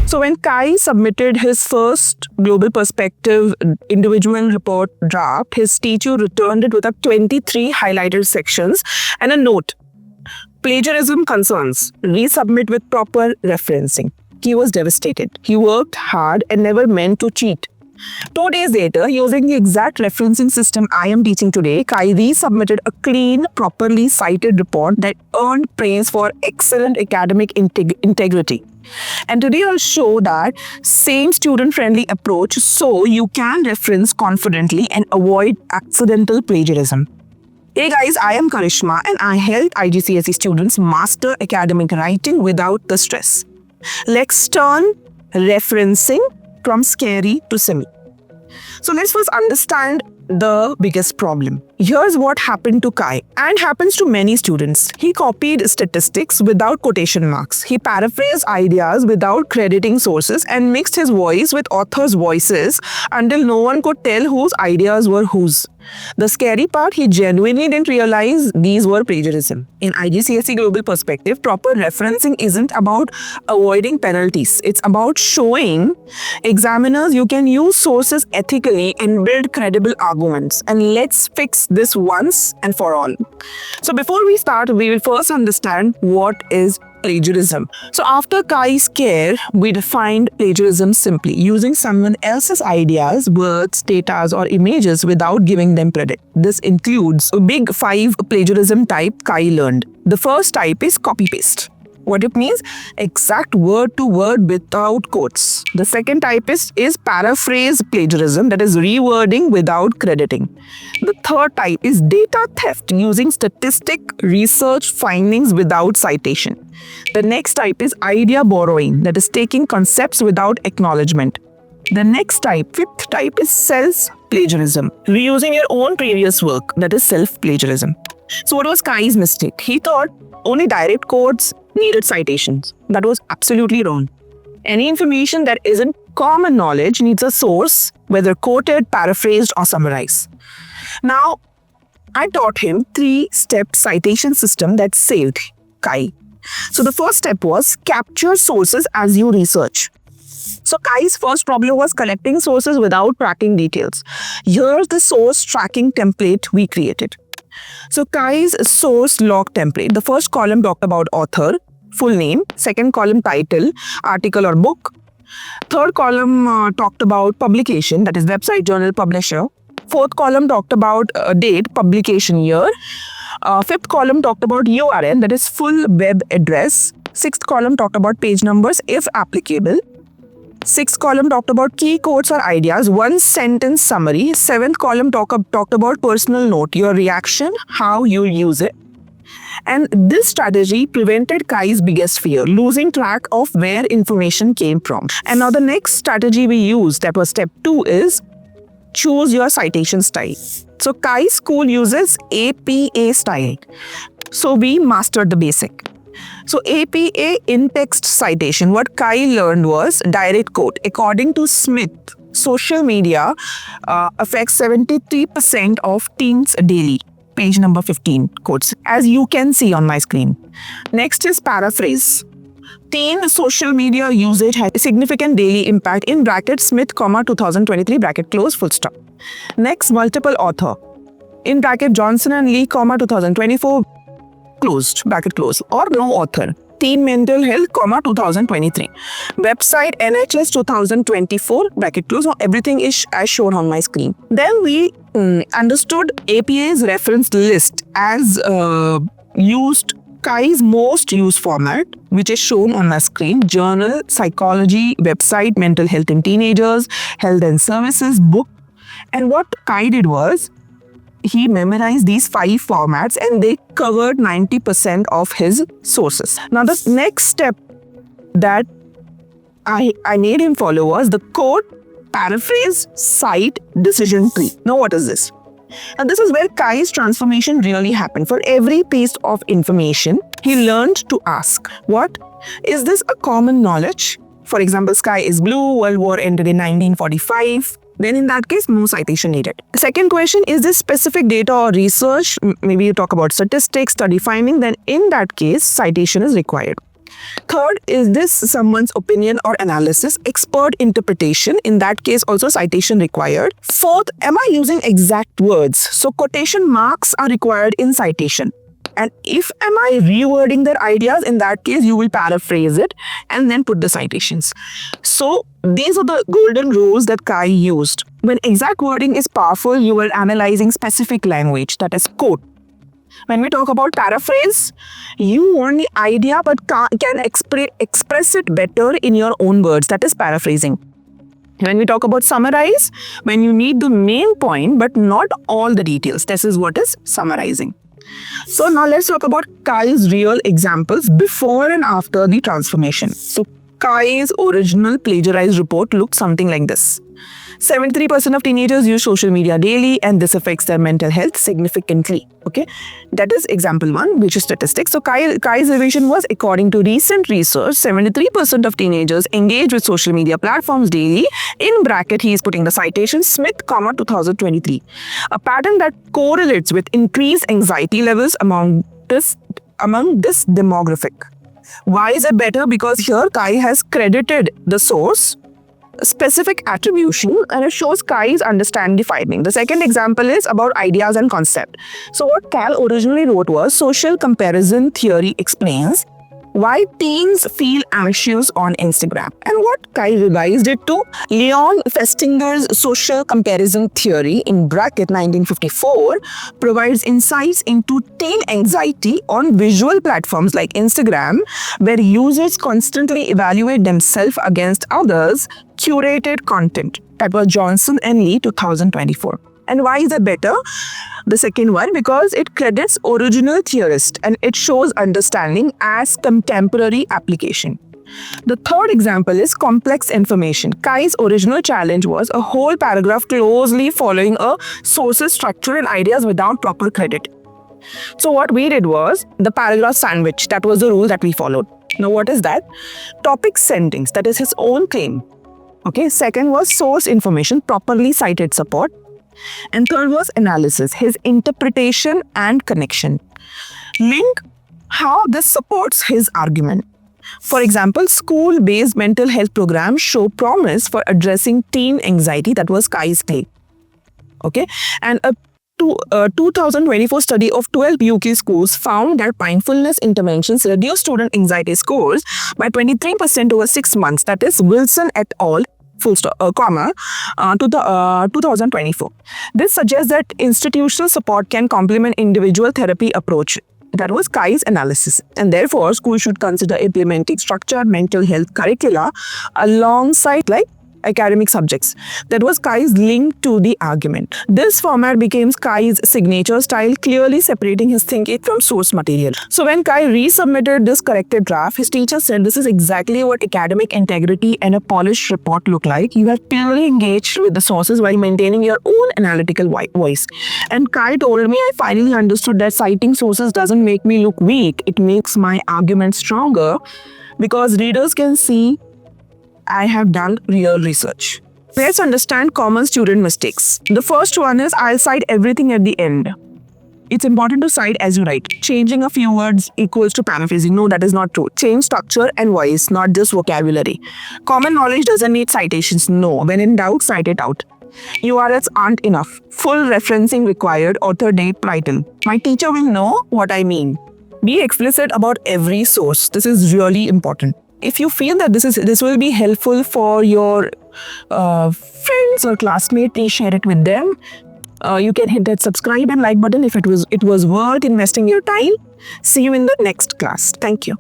So when Kai submitted his first Global Perspective individual report draft, his teacher returned it with a 23 highlighted sections and a note. Plagiarism concerns. Resubmit with proper referencing. He was devastated. He worked hard and never meant to cheat. 2 days later, using the exact referencing system I am teaching today, Kai resubmitted a clean, properly cited report that earned praise for excellent academic integrity. And today I'll show that same student-friendly approach so you can reference confidently and avoid accidental plagiarism. Hey guys, I am Karishma and I help IGCSE students master academic writing without the stress. Let's turn referencing from scary to simple. So let's first understand the biggest problem. Here's what happened to Kai and happens to many students. He copied statistics without quotation marks. He paraphrased ideas without crediting sources and mixed his voice with authors' voices until no one could tell whose ideas were whose. The scary part, he genuinely didn't realize these were plagiarism. In IGCSE Global Perspective, proper referencing isn't about avoiding penalties. It's about showing examiners you can use sources ethically and build credible arguments. And let's fix this once and for all. So before we start, we will first understand what is plagiarism. So after Kai's scare, we defined plagiarism simply using someone else's ideas, words, data, or images without giving them credit. This includes a big 5 plagiarism type Kai learned. The first type is copy-paste. What it means? Exact word to word without quotes. The second type is paraphrase plagiarism, that is rewording without crediting. The third type is data theft, using statistic research findings without citation. The next type is idea borrowing, that is taking concepts without acknowledgement. The next type, fifth type, is self-plagiarism, reusing your own previous work, that is self-plagiarism. So what was Kai's mistake? He thought only direct quotes needed citations. That was absolutely wrong. Any information that isn't common knowledge needs a source, whether quoted, paraphrased, or summarized. Now, I taught him 3-step citation system that saved Kai. So the first step was capture sources as you research. So Kai's first problem was collecting sources without tracking details. Here's the source tracking template we created. So Kai's source log template, the first column talked about author, full name, second column title, article or book, third column talked about publication, that is website, journal, publisher, fourth column talked about date, publication year, fifth column talked about URL, that is full web address, sixth column talked about page numbers if applicable, sixth column talked about key quotes or ideas, 1-sentence summary. Seventh column talked about personal note, your reaction, how you use it. And this strategy prevented Kai's biggest fear, losing track of where information came from. And now the next strategy we used, that was step 2, is choose your citation style. So Kai's school uses APA style. So we mastered the basic. So APA, in-text citation, what Kai learned was direct quote. According to Smith, social media affects 73% of teens daily. Page number 15 quotes, as you can see on my screen. Next is paraphrase. Teen social media usage has a significant daily impact, in bracket Smith, 2023, bracket close, full stop. Next, multiple author. In bracket Johnson and Lee, 2024, closed, bracket close, or no author. Teen mental health, 2023. Website NHS 2024, bracket close. Now everything is as shown on my screen. Then we understood APA's reference list as used Kai's most used format, which is shown on my screen: journal, psychology, website, mental health in teenagers, health and services, book. And what Kai did was, he memorized these 5 formats and they covered 90% of his sources. Now the next step that I made him follow was the quote, paraphrase, cite, decision tree. Now what is this? And this is where Kai's transformation really happened. For every piece of information, he learned to ask, what? Is this a common knowledge? For example, sky is blue, World War ended in 1945. Then in that case, no citation needed. The second question, is this specific data or research? Maybe you talk about statistics, study finding, then in that case, citation is required. Third, is this someone's opinion or analysis? Expert interpretation. In that case, also citation required. Fourth, am I using exact words? So quotation marks are required in citation. And if am I rewording their ideas, in that case, you will paraphrase it and then put the citations. So these are the golden rules that Kai used. When exact wording is powerful, you are analyzing specific language, that is quote. When we talk about paraphrase, you want the idea but can express it better in your own words, that is paraphrasing. When we talk about summarize, when you need the main point but not all the details, this is what is summarizing. So now let's talk about Kai's real examples before and after the transformation. So Kai's original plagiarized report looks something like this. 73% of teenagers use social media daily and this affects their mental health significantly. Okay, that is example 1, which is statistics. So Kai's revision was, according to recent research, 73% of teenagers engage with social media platforms daily. In bracket, he is putting the citation Smith, 2023. A pattern that correlates with increased anxiety levels among this demographic. Why is it better? Because here Kai has credited the source, specific attribution, and it shows Kai's understanding the finding. The second example is about ideas and concept. So what Cal originally wrote was, social comparison theory explains why teens feel anxious on Instagram. And what Kai revised it to, Leon Festinger's social comparison theory, in bracket 1954, provides insights into teen anxiety on visual platforms like Instagram, where users constantly evaluate themselves against others' curated content. That was Johnson and Lee, 2024. And why is it better? The second one, because it credits original theorist and it shows understanding as contemporary application. The third example is complex information. Kai's original challenge was a whole paragraph closely following a source's structure and ideas without proper credit. So what we did was the paragraph sandwich. That was the rule that we followed. Now what is that? Topic sentence. That is his own claim. Okay. Second was source information, properly cited support. And third was analysis, his interpretation and connection. Link how this supports his argument. For example, school-based mental health programs show promise for addressing teen anxiety. That was Kai's claim. Okay, and a 2024 study of 12 UK schools found that mindfulness interventions reduce student anxiety scores by 23% over 6 months. That is Wilson et al. To the 2024. This suggests that institutional support can complement individual therapy approach. That was Kai's analysis. And therefore, schools should consider implementing structured mental health curricula alongside academic subjects. That was Kai's link to the argument. This format became Kai's signature style, clearly separating his thinking from source material. So when Kai resubmitted this corrected draft, his teacher said, this is exactly what academic integrity and a polished report look like. You have clearly engaged with the sources while maintaining your own analytical voice. And Kai told me, I finally understood that citing sources doesn't make me look weak. It makes my argument stronger because readers can see I have done real research. Let's understand common student mistakes. The first one is, I'll cite everything at the end. It's important to cite as you write. Changing a few words equals to paraphrasing. No, that is not true. Change structure and voice, not just vocabulary. Common knowledge doesn't need citations. No, when in doubt, cite it out. URLs aren't enough. Full referencing required, author, date, title. My teacher will know what I mean. Be explicit about every source. This is really important. If you feel that this will be helpful for your friends or classmates, please share it with them. You can hit that subscribe and like button if it was worth investing your time. See you in the next class. Thank you.